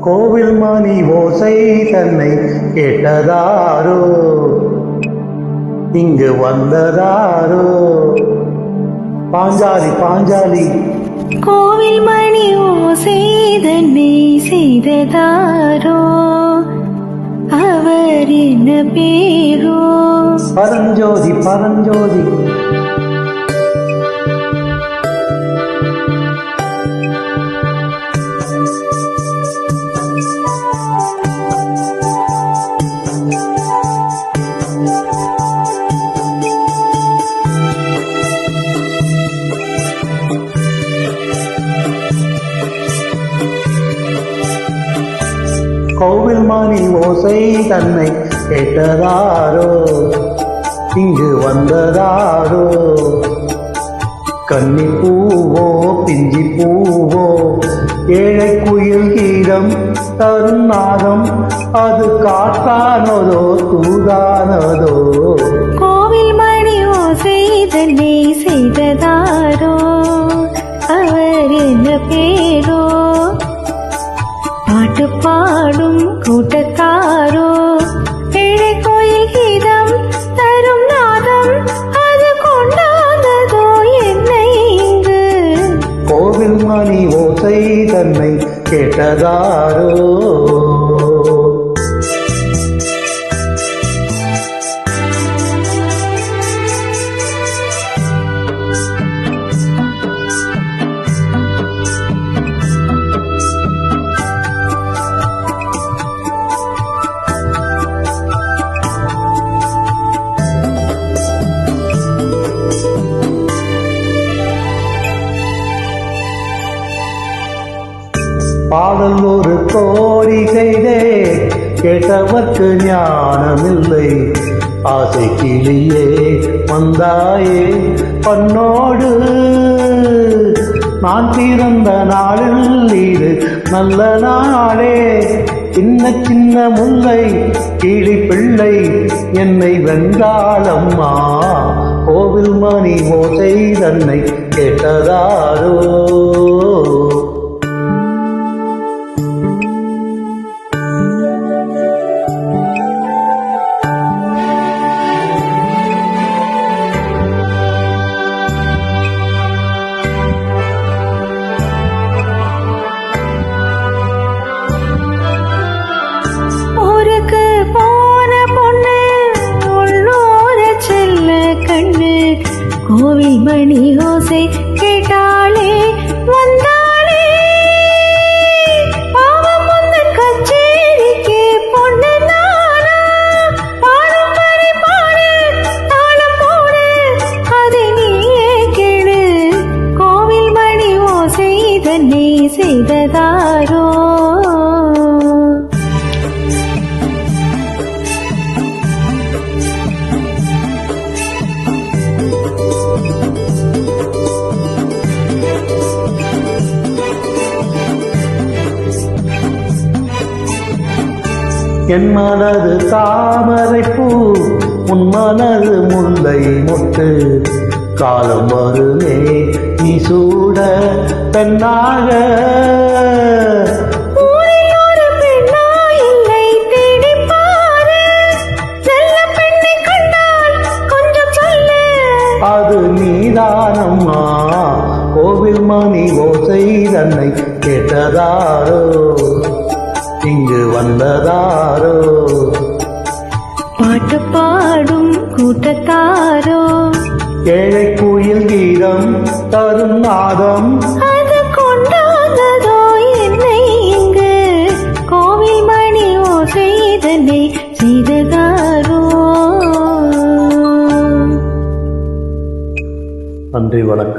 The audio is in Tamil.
கோவில் மணி ஓசை தன்னை கேட்டதாரோ, இங்கு வந்ததாரோ? பாஞ்சாலி பாஞ்சாலி. கோவில் மணி ஓசை தன்னை செய்ததாரோ, அவர் என்ன பேரோ? பரஞ்சோதி பரஞ்சோதி. கோவில் மணி ஓசை தன்னை கேட்டதாரோ, இங்கு வந்ததாரோ? கன்னி பூவோ பிஞ்சி பூவோ, ஏழை குயில் கீதம் தரும் நாதம், அது காத்தானதோ தூதானதோ? கோவில் மணி ஓசை தன்னை செய்ததாரோ, அவர் என்ன பேரோ? பாட்டு பாடும் கூட்டத்தாரோ, ஏழை கோயில் கீதம் தரும் நாதம், அது கொண்டாததோ என்னை இங்கு? கோவில் மணி ஓசை தன்னை கேட்டதாரோ? பாடல் ஒரு கோரிக்கைதே, கேட்டவர்க்கு ஞானமில்லை. ஆசை கிளியே வந்தாயே பண்ணோடு, நான் பிறந்த நாளில் இது நல்ல நாளே. சின்ன சின்ன முல்லை கிளி பிள்ளை என்னை வென்றாளம்மா, கோவில் மணி ஓசை தன்னை கேட்டதாரோ? கோவில் மணி ஓசை கேட்டாளே வந்தாளே, பாவம் முந்தன் கச்சேரிக்கு பொண்ணு நானா? பாடும் வரை பாடு, தாளம் போடு, அதை நீயே கேளு. கோவில் மணி ஓசை தன்னை செய்ததாரோ? என் மனது தாமரை பூ, உன் மனது முல்லை மொட்டு. காலம் வருமே நீ சூட பெண்ணாக, அது நீதானம்மா. கோவில் மணி ஓசை தன்னை கேட்டதாரோ, இங்கு வந்ததாரோ? பாட்டு பாடும் கூட்டத்தாரோ, ஏழை குயில் கீதம் தரும் நாதம், அது கொண்டாததோ என்னை இங்கு? கோவில் மணி ஓசை தன்னை செய்ததாரோ? நன்றி, வணக்கம்.